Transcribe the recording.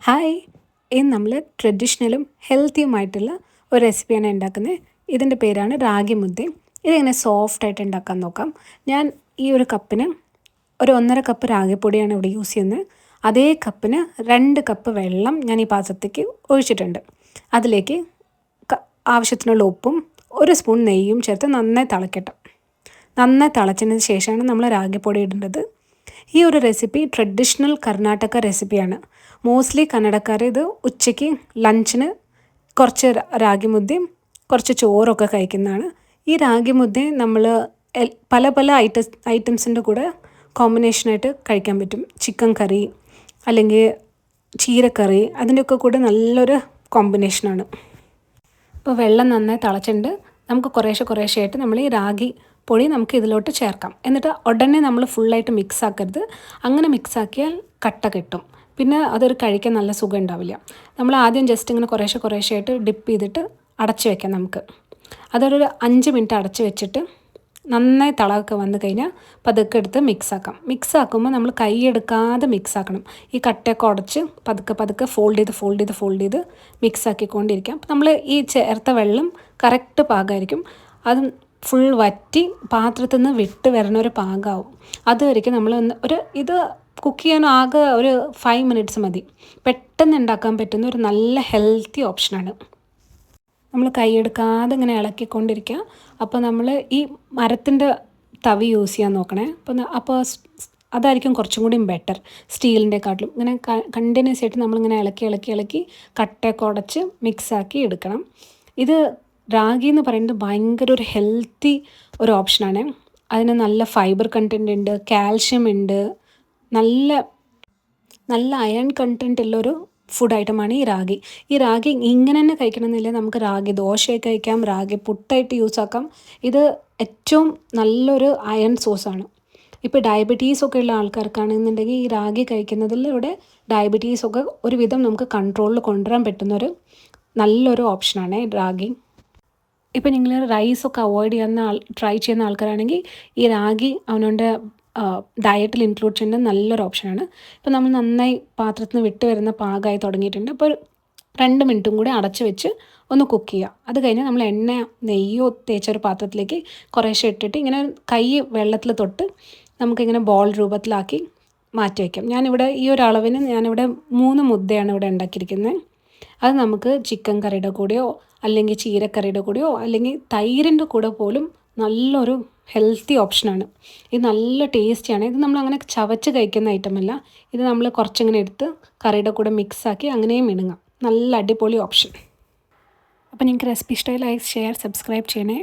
Hi, ഇന്ന് നമ്മൾ ട്രഡീഷണലും ഹെൽത്തിയുമായിട്ടുള്ള ഒരു റെസിപ്പിയാണ് ഉണ്ടാക്കുന്നത്. ഇതിൻ്റെ പേരാണ് റാഗി മുദ്ദ. ഇതെങ്ങനെ സോഫ്റ്റായിട്ട് ഉണ്ടാക്കാൻ നോക്കാം. ഞാൻ ഈ ഒരു കപ്പിന് ഒരു 1.5 കപ്പ് റാഗിപ്പൊടിയാണ് ഇവിടെ യൂസ് ചെയ്യുന്നത്. അതേ കപ്പിന് 2 കപ്പ് വെള്ളം ഞാൻ ഈ പാത്രത്തേക്ക് ഒഴിച്ചിട്ടുണ്ട്. അതിലേക്ക് ആവശ്യത്തിനുള്ള ഉപ്പും 1 സ്പൂൺ നെയ്യും ചേർത്ത് നന്നായി തിളക്കട്ടെ. നന്നായി തിളച്ചതിന് ശേഷമാണ് നമ്മൾ റാഗിപ്പൊടി ഇടേണ്ടത്. ഈ ഒരു റെസിപ്പി ട്രഡീഷണൽ കർണാടക റെസിപ്പിയാണ്. മോസ്റ്റ്ലി കന്നഡക്കാർ ഇത് ഉച്ചയ്ക്ക് ലഞ്ചിന് കുറച്ച് റാഗി മുദ്ദയും കുറച്ച് ചോറൊക്കെ കഴിക്കുന്നതാണ്. ഈ റാഗി മുദ്ദ നമ്മൾ പല പല ഐറ്റംസിൻ്റെ കൂടെ കോമ്പിനേഷനായിട്ട് കഴിക്കാൻ പറ്റും. ചിക്കൻ കറി അല്ലെങ്കിൽ ചീരക്കറി, അതിൻ്റെയൊക്കെ കൂടെ നല്ലൊരു കോമ്പിനേഷനാണ്. ഇപ്പോൾ വെള്ളം നന്നായി തിളച്ചിട്ടുണ്ട്. നമുക്ക് കുറേശ്ശെയായിട്ട് നമ്മൾ ഈ റാഗി പൊടി നമുക്ക് ഇതിലോട്ട് ചേർക്കാം. എന്നിട്ട് ഉടനെ നമ്മൾ ഫുള്ളായിട്ട് മിക്സ് ആക്കരുത്. അങ്ങനെ മിക്സ് ആക്കിയാൽ കട്ട കിട്ടും. പിന്നെ അതൊരു കഴിക്കാൻ നല്ല സുഖം ഉണ്ടാവില്ല. നമ്മൾ ആദ്യം ജസ്റ്റ് ഇങ്ങനെ കുറേശ്ശെയായിട്ട് ഡിപ്പ് ചെയ്തിട്ട് അടച്ച് വെക്കാം. നമുക്ക് അതൊരു 5 മിനിറ്റ് അടച്ച് വെച്ചിട്ട് നന്നായി തിളമൊക്കെ വന്നു കഴിഞ്ഞാൽ പതുക്കെ എടുത്ത് മിക്സ് ആക്കാം. മിക്സ് ആക്കുമ്പോൾ നമ്മൾ കൈ എടുക്കാതെ മിക്സ് ആക്കണം. ഈ കട്ടയൊക്കെ ഉടച്ച് പതുക്കെ ഫോൾഡ് ചെയ്ത് മിക്സ് ആക്കിക്കൊണ്ടിരിക്കാം. നമ്മൾ ഈ ചേർത്ത വെള്ളം കറക്റ്റ് പാകമായിരിക്കും. അത് ഫുൾ വറ്റി പാത്രത്തിൽ നിന്ന് വിട്ട് വരുന്ന ഒരു പാകമാവും. അതുവരെയ്ക്കും നമ്മൾ ഇത് കുക്ക് ചെയ്യാൻ ആകെ ഒരു 5 മിനിറ്റ്സ് മതി. പെട്ടെന്ന് ഉണ്ടാക്കാൻ പറ്റുന്ന ഒരു നല്ല ഹെൽത്തി ഓപ്ഷനാണ്. നമ്മൾ കൈയെടുക്കാതെ ഇങ്ങനെ ഇളക്കിക്കൊണ്ടിരിക്കുക. അപ്പോൾ നമ്മൾ ഈ മരത്തിൻ്റെ തവി യൂസ് ചെയ്യാൻ നോക്കണേ. അപ്പോൾ അതായിരിക്കും കുറച്ചും കൂടി ബെറ്റർ സ്റ്റീലിൻ്റെക്കാട്ടിലും. ഇങ്ങനെ കണ്ടിന്യൂസ് ആയിട്ട് നമ്മളിങ്ങനെ ഇളക്കി കട്ടയൊക്കെ ഉടച്ച് മിക്സാക്കി എടുക്കണം. ഇത് റാഗി എന്ന് പറയുന്നത് ഭയങ്കര ഒരു ഹെൽത്തി ഒരു ഓപ്ഷനാണ്. അതിന് നല്ല ഫൈബർ കണ്ടൻറ്റ് ഉണ്ട്, കാൽഷ്യം ഉണ്ട്, നല്ല അയൺ കണ്ടൻറ്റ് ഉള്ളൊരു ഫുഡ് ഐറ്റമാണ് ഈ റാഗി. ഈ റാഗി ഇങ്ങനെ തന്നെ കഴിക്കണമെന്നില്ല. നമുക്ക് റാഗി ദോശയൊക്കെ കഴിക്കാം, റാഗി പുട്ടായിട്ട് യൂസ് ആക്കാം. ഇത് ഏറ്റവും നല്ലൊരു അയൺ സോഴ്സാണ്. ഇപ്പോൾ ഡയബറ്റീസൊക്കെ ഉള്ള ആൾക്കാർക്കാണെന്നുണ്ടെങ്കിൽ ഈ റാഗി കഴിക്കുന്നതിലൂടെ ഡയബറ്റീസൊക്കെ ഒരുവിധം നമുക്ക് കൺട്രോളിൽ കൊണ്ടുവരാൻ പറ്റുന്നൊരു നല്ലൊരു ഓപ്ഷനാണ് റാഗി. ഇപ്പോൾ നിങ്ങൾ റൈസൊക്കെ അവോയ്ഡ് ചെയ്യുന്ന ട്രൈ ചെയ്യുന്ന ആൾക്കാരാണെങ്കിൽ ഈ റാഗി അവനവൻ്റെ ഡയറ്റിൽ ഇൻക്ലൂഡ് ചെയ്യുന്ന നല്ലൊരു ഓപ്ഷനാണ്. ഇപ്പോൾ നമ്മൾ നന്നായി പാത്രത്തിൽ നിന്ന് വിട്ട് വരുന്ന പാകമായി തുടങ്ങിയിട്ടുണ്ട്. അപ്പോൾ 2 മിനിറ്റും കൂടി അടച്ച് വെച്ച് ഒന്ന് കുക്ക് ചെയ്യുക. അത് കഴിഞ്ഞ് നമ്മൾ നെയ്യോ തേച്ചൊരു പാത്രത്തിലേക്ക് കുറേശ്ശെ ഇട്ടിട്ട് ഇങ്ങനെ കൈ വെള്ളത്തിൽ തൊട്ട് നമുക്കിങ്ങനെ ബോൾ രൂപത്തിലാക്കി മാറ്റി വയ്ക്കാം. ഞാനിവിടെ ഈ ഒരു അളവിന് 3 മുദ്ദയാണ് ഇവിടെ ഉണ്ടാക്കിയിരിക്കുന്നത്. അത് നമുക്ക് ചിക്കൻ കറിയുടെ കൂടെയോ അല്ലെങ്കിൽ ചീരക്കറിയുടെ കൂടെയോ അല്ലെങ്കിൽ തൈരിൻ്റെ കൂടെ പോലും നല്ലൊരു ഹെൽത്തി ഓപ്ഷനാണ്. ഇത് നല്ല ടേസ്റ്റിയാണ്. ഇത് നമ്മളങ്ങനെ ചവച്ച് കഴിക്കുന്ന ഐറ്റമല്ല. ഇത് നമ്മൾ കുറച്ചിങ്ങനെ എടുത്ത് കറിയുടെ കൂടെ മിക്സാക്കി അങ്ങനെയും ഇടുങ്ങാം. നല്ല അടിപൊളി ഓപ്ഷൻ. അപ്പോൾ നിങ്ങൾക്ക് റെസിപ്പി ഇഷ്ടമായി ലൈക്ക്, ഷെയർ, സബ്സ്ക്രൈബ് ചെയ്യണേ.